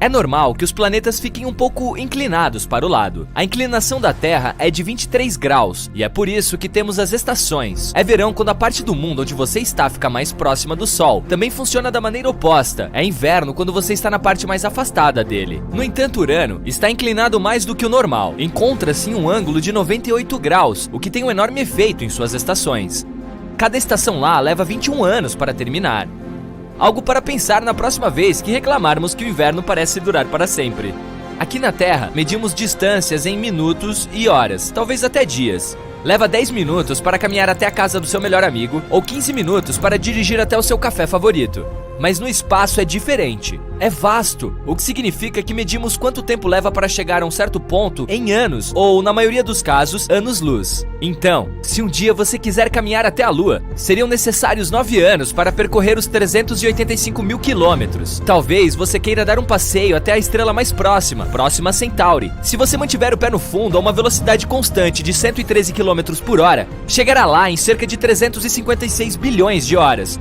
É normal que os planetas fiquem um pouco inclinados para o lado. A inclinação da Terra é de 23 graus, e é por isso que temos as estações. É verão quando a parte do mundo onde você está fica mais próxima do Sol. Também funciona da maneira oposta. É inverno quando você está na parte mais afastada dele. No entanto, Urano está inclinado mais do que o normal. Encontra-se em um ângulo de 98 graus, o que tem um enorme efeito em suas estações. Cada estação lá leva 21 anos para terminar. Algo para pensar na próxima vez que reclamarmos que o inverno parece durar para sempre. Aqui na Terra, medimos distâncias em minutos e horas, talvez até dias. Leva 10 minutos para caminhar até a casa do seu melhor amigo ou 15 minutos para dirigir até o seu café favorito. Mas no espaço é diferente. É vasto, o que significa que medimos quanto tempo leva para chegar a um certo ponto em anos, ou, na maioria dos casos, anos-luz. Então, se um dia você quiser caminhar até a Lua, seriam necessários 9 anos para percorrer os 385 mil quilômetros. Talvez você queira dar um passeio até a estrela mais próxima a Centauri. Se você mantiver o pé no fundo a uma velocidade constante de 113 km por hora, chegará lá em cerca de 356 bilhões de horas,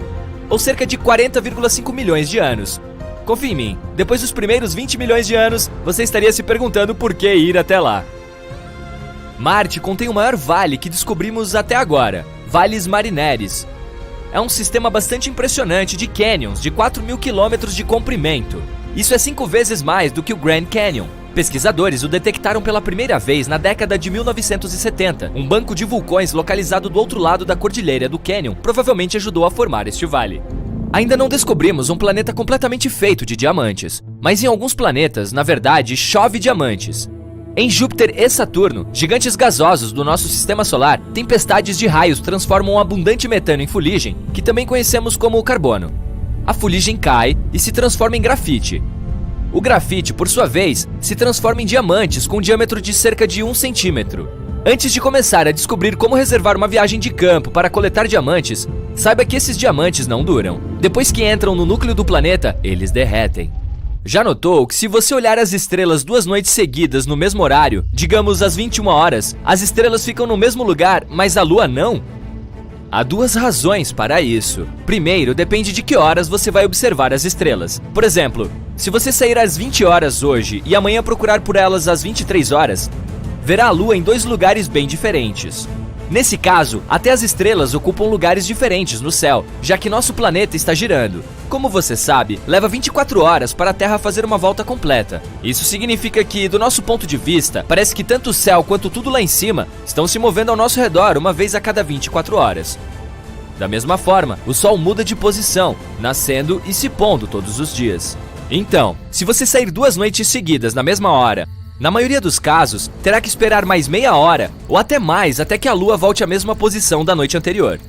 ou cerca de 40,5 milhões de anos. Confie em mim, depois dos primeiros 20 milhões de anos, você estaria se perguntando por que ir até lá. Marte contém o maior vale que descobrimos até agora, Valles Marineris. É um sistema bastante impressionante de canyons de 4.000 quilômetros de comprimento. Isso é 5 vezes mais do que o Grand Canyon. Pesquisadores o detectaram pela primeira vez na década de 1970. Um banco de vulcões localizado do outro lado da cordilheira do Canyon provavelmente ajudou a formar este vale. Ainda não descobrimos um planeta completamente feito de diamantes, mas em alguns planetas, na verdade, chove diamantes. Em Júpiter e Saturno, gigantes gasosos do nosso sistema solar, tempestades de raios transformam um abundante metano em fuligem, que também conhecemos como carbono. A fuligem cai e se transforma em grafite. O grafite, por sua vez, se transforma em diamantes com um diâmetro de cerca de 1 centímetro. Antes de começar a descobrir como reservar uma viagem de campo para coletar diamantes, saiba que esses diamantes não duram. Depois que entram no núcleo do planeta, eles derretem. Já notou que se você olhar as estrelas 2 noites seguidas no mesmo horário, digamos às 21 horas, as estrelas ficam no mesmo lugar, mas a Lua não? Há 2 razões para isso. Primeiro, depende de que horas você vai observar as estrelas. Por exemplo, se você sair às 20 horas hoje e amanhã procurar por elas às 23 horas, verá a Lua em 2 lugares bem diferentes. Nesse caso, até as estrelas ocupam lugares diferentes no céu, já que nosso planeta está girando. Como você sabe, leva 24 horas para a Terra fazer uma volta completa. Isso significa que, do nosso ponto de vista, parece que tanto o céu quanto tudo lá em cima estão se movendo ao nosso redor uma vez a cada 24 horas. Da mesma forma, o Sol muda de posição, nascendo e se pondo todos os dias. Então, se você sair 2 noites seguidas na mesma hora, na maioria dos casos, terá que esperar mais meia hora ou até mais até que a Lua volte à mesma posição da noite anterior.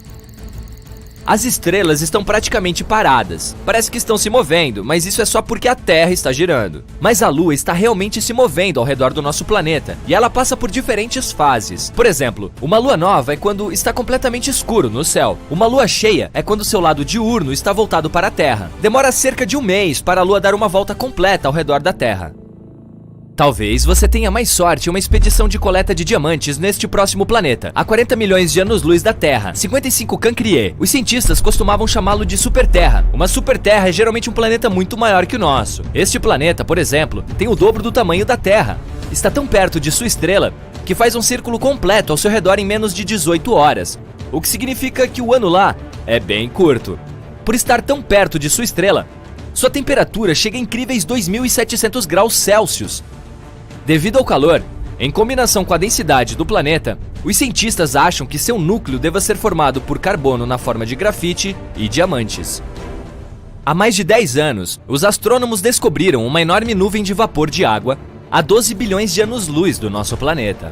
As estrelas estão praticamente paradas. Parece que estão se movendo, mas isso é só porque a Terra está girando. Mas a Lua está realmente se movendo ao redor do nosso planeta, e ela passa por diferentes fases. Por exemplo, uma lua nova é quando está completamente escuro no céu. Uma lua cheia é quando seu lado diurno está voltado para a Terra. Demora cerca de 1 mês para a Lua dar uma volta completa ao redor da Terra. Talvez você tenha mais sorte em uma expedição de coleta de diamantes neste próximo planeta, a 40 milhões de anos-luz da Terra, 55 Cancrier. Os cientistas costumavam chamá-lo de superterra. Uma superterra é geralmente um planeta muito maior que o nosso. Este planeta, por exemplo, tem o dobro do tamanho da Terra. Está tão perto de sua estrela que faz um círculo completo ao seu redor em menos de 18 horas, o que significa que o ano lá é bem curto. Por estar tão perto de sua estrela, sua temperatura chega a incríveis 2.700 graus Celsius. Devido ao calor, em combinação com a densidade do planeta, os cientistas acham que seu núcleo deva ser formado por carbono na forma de grafite e diamantes. Há mais de 10 anos, os astrônomos descobriram uma enorme nuvem de vapor de água a 12 bilhões de anos-luz do nosso planeta.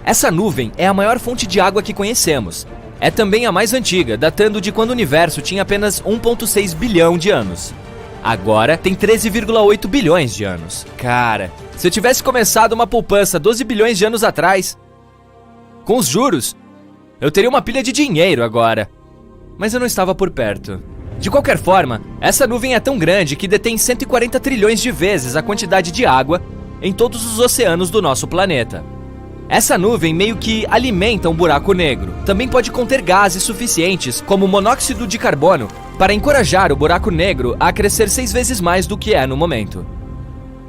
Essa nuvem é a maior fonte de água que conhecemos. É também a mais antiga, datando de quando o universo tinha apenas 1,6 bilhão de anos. Agora tem 13,8 bilhões de anos. Cara, se eu tivesse começado uma poupança 12 bilhões de anos atrás, com os juros, eu teria uma pilha de dinheiro agora. Mas eu não estava por perto. De qualquer forma, essa nuvem é tão grande que detém 140 trilhões de vezes a quantidade de água em todos os oceanos do nosso planeta. Essa nuvem meio que alimenta um buraco negro. Também pode conter gases suficientes, como monóxido de carbono, para encorajar o buraco negro a crescer 6 vezes mais do que é no momento.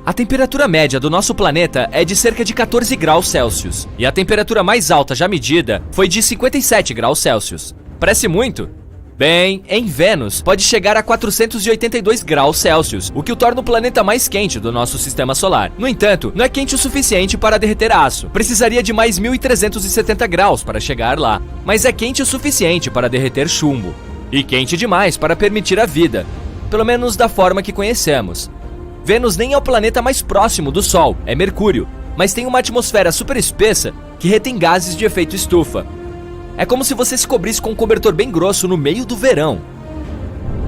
A temperatura média do nosso planeta é de cerca de 14 graus Celsius, e a temperatura mais alta já medida foi de 57 graus Celsius. Parece muito? Bem, em Vênus pode chegar a 482 graus Celsius, o que o torna o planeta mais quente do nosso sistema solar. No entanto, não é quente o suficiente para derreter aço. Precisaria de mais 1.370 graus para chegar lá. Mas é quente o suficiente para derreter chumbo. E quente demais para permitir a vida, pelo menos da forma que conhecemos. Vênus nem é o planeta mais próximo do Sol, é Mercúrio, mas tem uma atmosfera super espessa que retém gases de efeito estufa. É como se você se cobrisse com um cobertor bem grosso no meio do verão.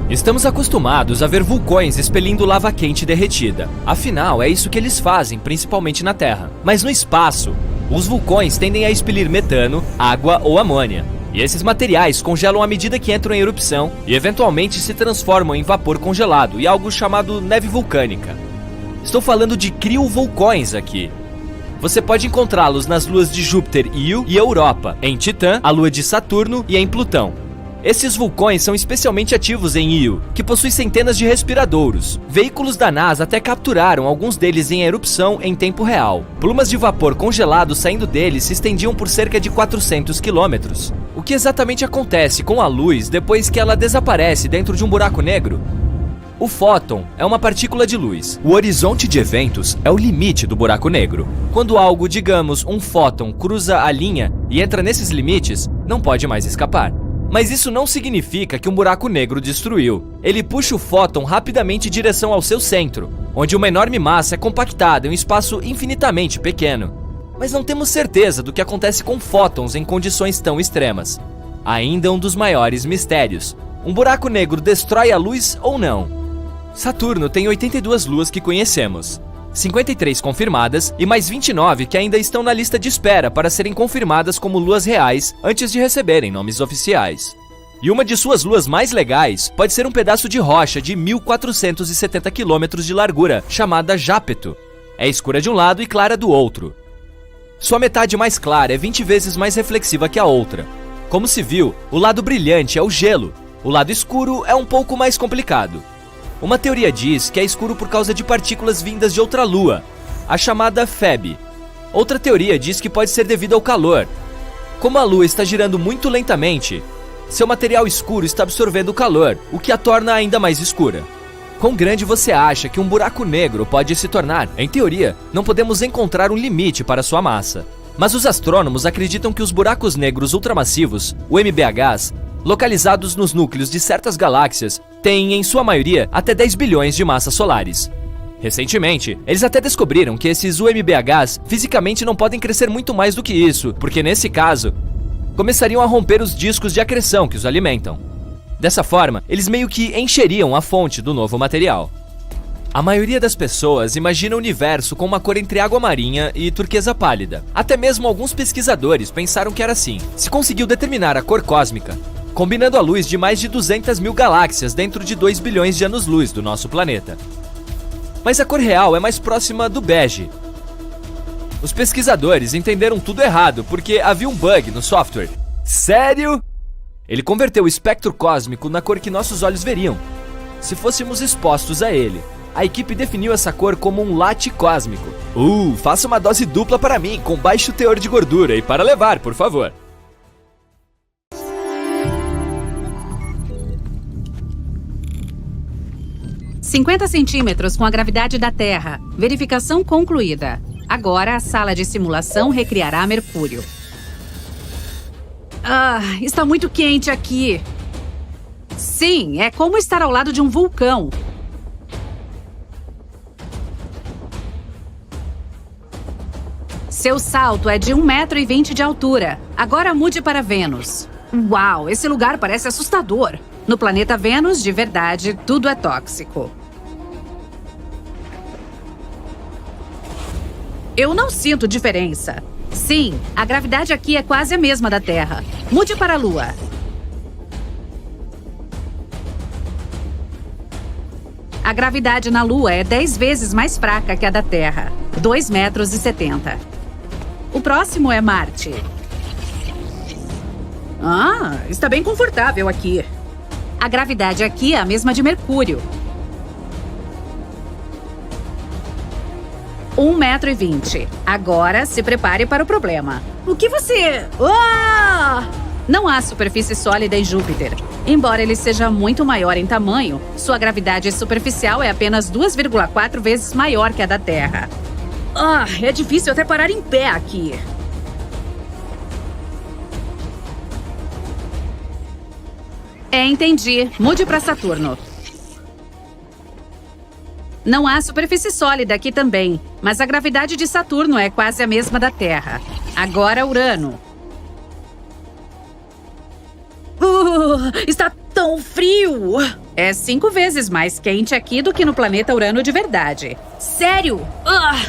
Estamos acostumados a ver vulcões expelindo lava quente derretida. Afinal, é isso que eles fazem, principalmente na Terra. Mas no espaço, os vulcões tendem a expelir metano, água ou amônia. E esses materiais congelam à medida que entram em erupção e eventualmente se transformam em vapor congelado e algo chamado neve vulcânica. Estou falando de criovulcões aqui. Você pode encontrá-los nas luas de Júpiter Io e Europa, em Titã, a lua de Saturno e em Plutão. Esses vulcões são especialmente ativos em Io, que possui centenas de respiradouros. Veículos da NASA até capturaram alguns deles em erupção em tempo real. Plumas de vapor congelado saindo deles se estendiam por cerca de 400 quilômetros. O que exatamente acontece com a luz depois que ela desaparece dentro de um buraco negro? O fóton é uma partícula de luz. O horizonte de eventos é o limite do buraco negro. Quando algo, digamos, um fóton, cruza a linha e entra nesses limites, não pode mais escapar. Mas isso não significa que um buraco negro destruiu. Ele puxa o fóton rapidamente em direção ao seu centro, onde uma enorme massa é compactada em um espaço infinitamente pequeno. Mas não temos certeza do que acontece com fótons em condições tão extremas. Ainda um dos maiores mistérios. Um buraco negro destrói a luz ou não? Saturno tem 82 luas que conhecemos, 53 confirmadas e mais 29 que ainda estão na lista de espera para serem confirmadas como luas reais antes de receberem nomes oficiais. E uma de suas luas mais legais pode ser um pedaço de rocha de 1.470 quilômetros de largura, chamada Jápeto. É escura de um lado e clara do outro. Sua metade mais clara é 20 vezes mais reflexiva que a outra. Como se viu, o lado brilhante é o gelo, o lado escuro é um pouco mais complicado. Uma teoria diz que é escuro por causa de partículas vindas de outra lua, a chamada Feb. Outra teoria diz que pode ser devido ao calor. Como a lua está girando muito lentamente, seu material escuro está absorvendo o calor, o que a torna ainda mais escura. Quão grande você acha que um buraco negro pode se tornar? Em teoria, não podemos encontrar um limite para sua massa. Mas os astrônomos acreditam que os buracos negros ultramassivos, o MBHs, localizados nos núcleos de certas galáxias, têm, em sua maioria, até 10 bilhões de massas solares. Recentemente, eles até descobriram que esses UMBHs fisicamente não podem crescer muito mais do que isso, porque nesse caso, começariam a romper os discos de acreção que os alimentam. Dessa forma, eles meio que encheriam a fonte do novo material. A maioria das pessoas imagina o universo com uma cor entre água marinha e turquesa pálida. Até mesmo alguns pesquisadores pensaram que era assim. Se conseguiu determinar a cor cósmica, combinando a luz de mais de 200 mil galáxias dentro de 2 bilhões de anos-luz do nosso planeta. Mas a cor real é mais próxima do bege. Os pesquisadores entenderam tudo errado porque havia um bug no software. Sério? Ele converteu o espectro cósmico na cor que nossos olhos veriam, se fôssemos expostos a ele. A equipe definiu essa cor como um latte cósmico. Faça uma dose dupla para mim, com baixo teor de gordura e para levar, por favor. ...50 centímetros com a gravidade da Terra. Verificação concluída. Agora a sala de simulação recriará Mercúrio. Está muito quente aqui. Sim, é como estar ao lado de um vulcão. Seu salto é de 1,20 m de altura. Agora mude para Vênus. Uau, esse lugar parece assustador. No planeta Vênus, de verdade, tudo é tóxico. Eu não sinto diferença. Sim, a gravidade aqui é quase a mesma da Terra. Mude para a Lua. A gravidade na Lua é 10 vezes mais fraca que a da Terra. 2,70 metros. O próximo é Marte. Está bem confortável aqui. A gravidade aqui é a mesma de Mercúrio. 1,20 m. Agora se prepare para o problema. O que você... Ah! Não há superfície sólida em Júpiter. Embora ele seja muito maior em tamanho, sua gravidade superficial é apenas 2,4 vezes maior que a da Terra. É difícil até parar em pé aqui. Entendi. Mude para Saturno. Não há superfície sólida aqui também, mas a gravidade de Saturno é quase a mesma da Terra. Agora Urano. Está tão frio! É 5 vezes mais quente aqui do que no planeta Urano de verdade. Sério?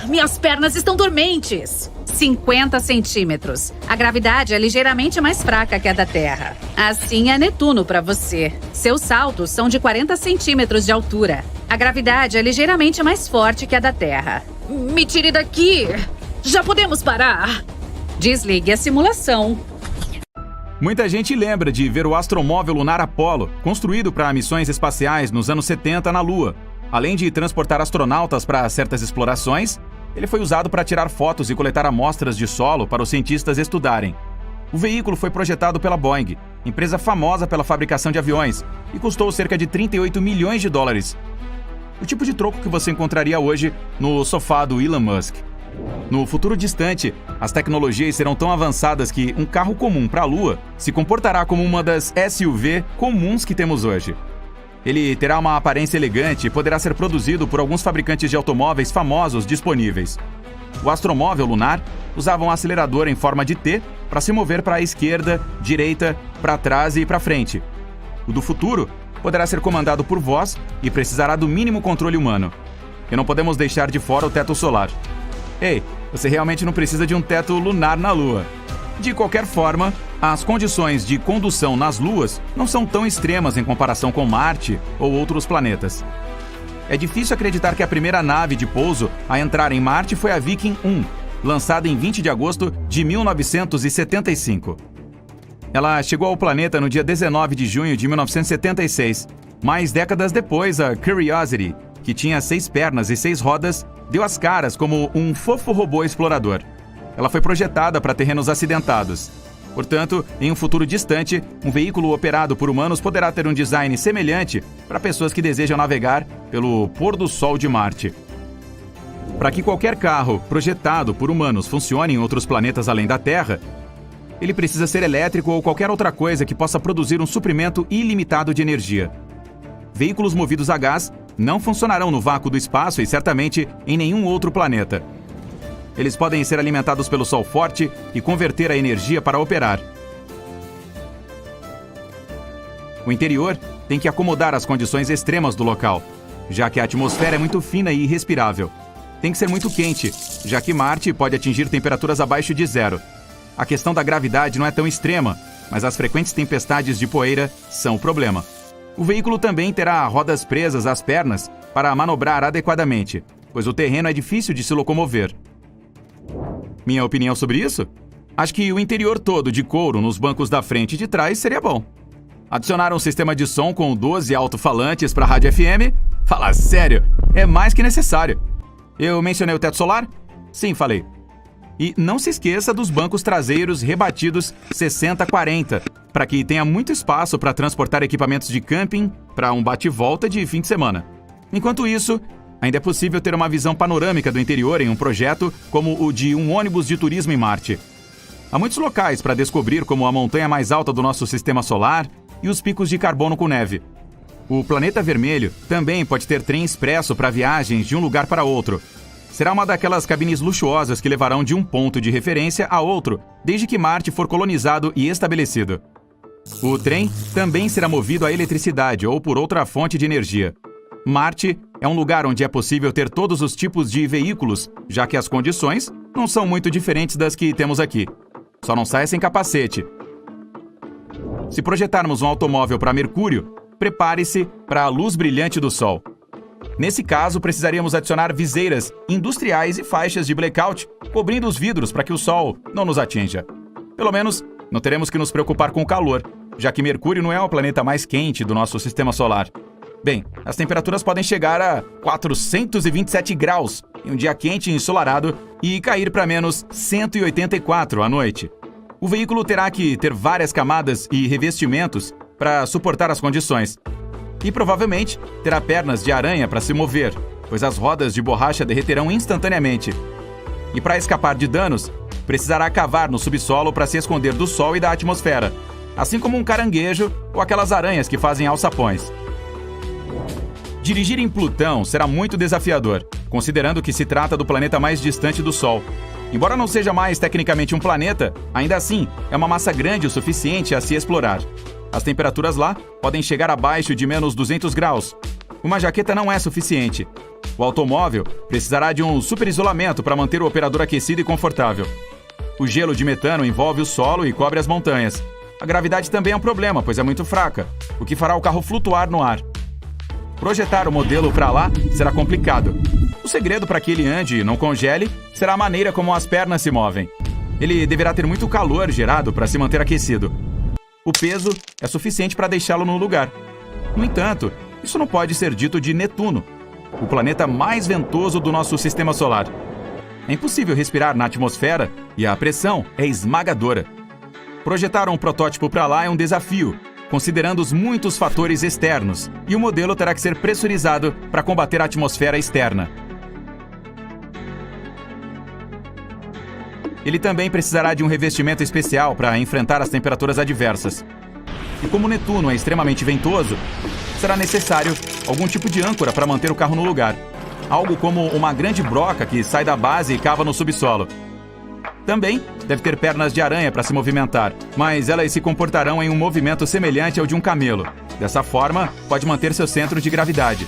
Minhas pernas estão dormentes! 50 centímetros. A gravidade é ligeiramente mais fraca que a da Terra. Assim é Netuno para você. Seus saltos são de 40 centímetros de altura. A gravidade é ligeiramente mais forte que a da Terra. Me tire daqui! Já podemos parar? Desligue a simulação. Muita gente lembra de ver o astromóvel lunar Apollo, construído para missões espaciais nos anos 70 na Lua. Além de transportar astronautas para certas explorações, ele foi usado para tirar fotos e coletar amostras de solo para os cientistas estudarem. O veículo foi projetado pela Boeing, empresa famosa pela fabricação de aviões, e custou cerca de 38 milhões de dólares. O tipo de troco que você encontraria hoje no sofá do Elon Musk. No futuro distante, as tecnologias serão tão avançadas que um carro comum para a Lua se comportará como uma das SUV comuns que temos hoje. Ele terá uma aparência elegante e poderá ser produzido por alguns fabricantes de automóveis famosos disponíveis. O astromóvel lunar usava um acelerador em forma de T para se mover para a esquerda, direita, para trás e para frente. O do futuro poderá ser comandado por voz e precisará do mínimo controle humano. E não podemos deixar de fora o teto solar. Ei, você realmente não precisa de um teto lunar na Lua. De qualquer forma, as condições de condução nas luas não são tão extremas em comparação com Marte ou outros planetas. É difícil acreditar que a primeira nave de pouso a entrar em Marte foi a Viking 1, lançada em 20 de agosto de 1975. Ela chegou ao planeta no dia 19 de junho de 1976. Mais décadas depois, a Curiosity, que tinha 6 pernas e 6 rodas, deu as caras como um fofo robô explorador. Ela foi projetada para terrenos acidentados. Portanto, em um futuro distante, um veículo operado por humanos poderá ter um design semelhante para pessoas que desejam navegar pelo pôr do sol de Marte. Para que qualquer carro projetado por humanos funcione em outros planetas além da Terra, ele precisa ser elétrico ou qualquer outra coisa que possa produzir um suprimento ilimitado de energia. Veículos movidos a gás não funcionarão no vácuo do espaço e certamente em nenhum outro planeta. Eles podem ser alimentados pelo sol forte e converter a energia para operar. O interior tem que acomodar as condições extremas do local, já que a atmosfera é muito fina e irrespirável. Tem que ser muito quente, já que Marte pode atingir temperaturas abaixo de 0. A questão da gravidade não é tão extrema, mas as frequentes tempestades de poeira são o problema. O veículo também terá rodas presas às pernas para manobrar adequadamente, pois o terreno é difícil de se locomover. Minha opinião sobre isso? Acho que o interior todo de couro nos bancos da frente e de trás seria bom. Adicionar um sistema de som com 12 alto-falantes para a rádio FM? Fala sério, é mais que necessário. Eu mencionei o teto solar? Sim, falei. E não se esqueça dos bancos traseiros rebatidos 60-40, para que tenha muito espaço para transportar equipamentos de camping para um bate-volta de fim de semana. Enquanto isso, ainda é possível ter uma visão panorâmica do interior em um projeto como o de um ônibus de turismo em Marte. Há muitos locais para descobrir, como a montanha mais alta do nosso sistema solar e os picos de carbono com neve. O planeta vermelho também pode ter trem expresso para viagens de um lugar para outro. Será uma daquelas cabines luxuosas que levarão de um ponto de referência a outro, desde que Marte for colonizado e estabelecido. O trem também será movido a eletricidade ou por outra fonte de energia. Marte é um lugar onde é possível ter todos os tipos de veículos, já que as condições não são muito diferentes das que temos aqui. Só não saia sem capacete. Se projetarmos um automóvel para Mercúrio, prepare-se para a luz brilhante do Sol. Nesse caso, precisaríamos adicionar viseiras industriais e faixas de blackout, cobrindo os vidros para que o Sol não nos atinja. Pelo menos, não teremos que nos preocupar com o calor, já que Mercúrio não é o planeta mais quente do nosso sistema solar. Bem, as temperaturas podem chegar a 427 graus, em um dia quente e ensolarado e cair para menos 184 à noite. O veículo terá que ter várias camadas e revestimentos para suportar as condições. E provavelmente terá pernas de aranha para se mover, pois as rodas de borracha derreterão instantaneamente. E para escapar de danos, precisará cavar no subsolo para se esconder do sol e da atmosfera, assim como um caranguejo ou aquelas aranhas que fazem alçapões. Dirigir em Plutão será muito desafiador, considerando que se trata do planeta mais distante do Sol. Embora não seja mais tecnicamente um planeta, ainda assim é uma massa grande o suficiente a se explorar. As temperaturas lá podem chegar abaixo de menos 200 graus. Uma jaqueta não é suficiente. O automóvel precisará de um super isolamento para manter o operador aquecido e confortável. O gelo de metano envolve o solo e cobre as montanhas. A gravidade também é um problema, pois é muito fraca, o que fará o carro flutuar no ar. Projetar o modelo para lá será complicado. O segredo para que ele ande e não congele será a maneira como as pernas se movem. Ele deverá ter muito calor gerado para se manter aquecido. O peso é suficiente para deixá-lo no lugar. No entanto, isso não pode ser dito de Netuno, o planeta mais ventoso do nosso sistema solar. É impossível respirar na atmosfera e a pressão é esmagadora. Projetar um protótipo para lá é um desafio, considerando os muitos fatores externos, e o modelo terá que ser pressurizado para combater a atmosfera externa. Ele também precisará de um revestimento especial para enfrentar as temperaturas adversas. E como Netuno é extremamente ventoso, será necessário algum tipo de âncora para manter o carro no lugar. Algo como uma grande broca que sai da base e cava no subsolo. Também deve ter pernas de aranha para se movimentar, mas elas se comportarão em um movimento semelhante ao de um camelo. Dessa forma, pode manter seu centro de gravidade.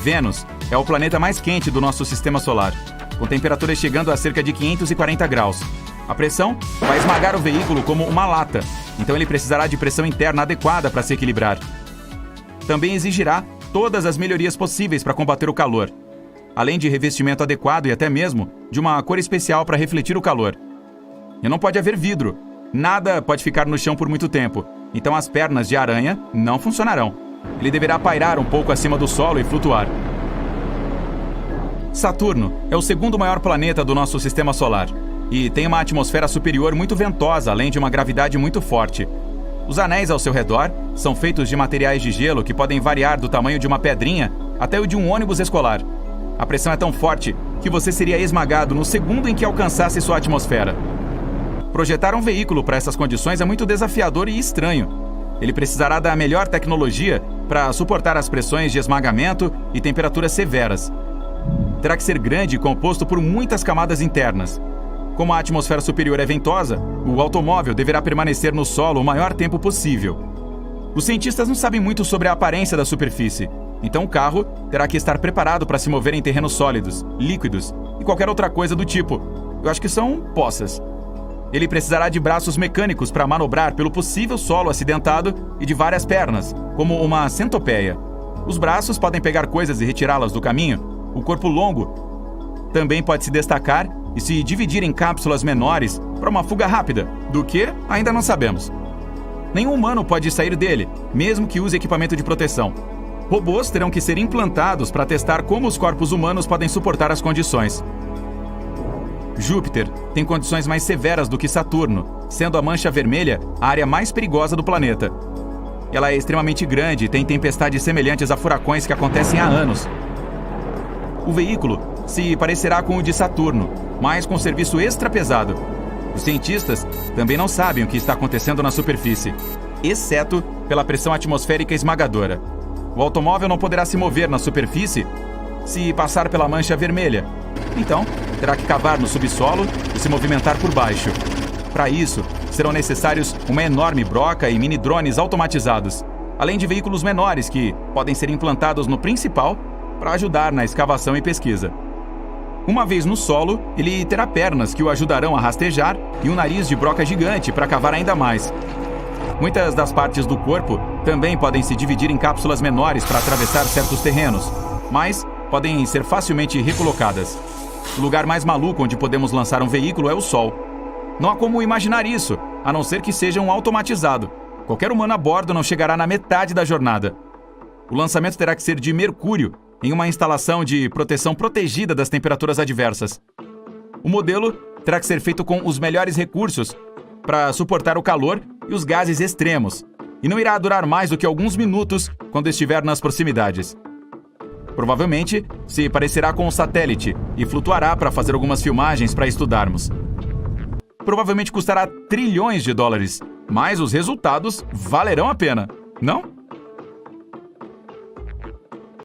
Vênus é o planeta mais quente do nosso sistema solar, com temperaturas chegando a cerca de 540 graus. A pressão vai esmagar o veículo como uma lata, então ele precisará de pressão interna adequada para se equilibrar. Também exigirá todas as melhorias possíveis para combater o calor, além de revestimento adequado e até mesmo de uma cor especial para refletir o calor. E não pode haver vidro. Nada pode ficar no chão por muito tempo, então as pernas de aranha não funcionarão. Ele deverá pairar um pouco acima do solo e flutuar. Saturno é o segundo maior planeta do nosso sistema solar e tem uma atmosfera superior muito ventosa, além de uma gravidade muito forte. Os anéis ao seu redor são feitos de materiais de gelo que podem variar do tamanho de uma pedrinha até o de um ônibus escolar. A pressão é tão forte que você seria esmagado no segundo em que alcançasse sua atmosfera. Projetar um veículo para essas condições é muito desafiador e estranho. Ele precisará da melhor tecnologia para suportar as pressões de esmagamento e temperaturas severas. Terá que ser grande e composto por muitas camadas internas. Como a atmosfera superior é ventosa, o automóvel deverá permanecer no solo o maior tempo possível. Os cientistas não sabem muito sobre a aparência da superfície, então o carro terá que estar preparado para se mover em terrenos sólidos, líquidos e qualquer outra coisa do tipo. Eu acho que são poças. Ele precisará de braços mecânicos para manobrar pelo possível solo acidentado e de várias pernas, como uma centopeia. Os braços podem pegar coisas e retirá-las do caminho. O corpo longo também pode se destacar e se dividir em cápsulas menores para uma fuga rápida, do que ainda não sabemos. Nenhum humano pode sair dele, mesmo que use equipamento de proteção. Robôs terão que ser implantados para testar como os corpos humanos podem suportar as condições. Júpiter tem condições mais severas do que Saturno, sendo a mancha vermelha a área mais perigosa do planeta. Ela é extremamente grande e tem tempestades semelhantes a furacões que acontecem há anos. O veículo se parecerá com o de Saturno, mas com serviço extra pesado. Os cientistas também não sabem o que está acontecendo na superfície, exceto pela pressão atmosférica esmagadora. O automóvel não poderá se mover na superfície se passar pela mancha vermelha. Então, terá que cavar no subsolo e se movimentar por baixo. Para isso, serão necessários uma enorme broca e mini-drones automatizados, além de veículos menores que podem ser implantados no principal para ajudar na escavação e pesquisa. Uma vez no solo, ele terá pernas que o ajudarão a rastejar e um nariz de broca gigante para cavar ainda mais. Muitas das partes do corpo também podem se dividir em cápsulas menores para atravessar certos terrenos, mas podem ser facilmente recolocadas. O lugar mais maluco onde podemos lançar um veículo é o Sol. Não há como imaginar isso, a não ser que seja um automatizado. Qualquer humano a bordo não chegará na metade da jornada. O lançamento terá que ser de Mercúrio, em uma instalação de proteção protegida das temperaturas adversas. O modelo terá que ser feito com os melhores recursos para suportar o calor e os gases extremos, e não irá durar mais do que alguns minutos quando estiver nas proximidades. Provavelmente se parecerá com um satélite e flutuará para fazer algumas filmagens para estudarmos. Provavelmente custará trilhões de dólares, mas os resultados valerão a pena, não?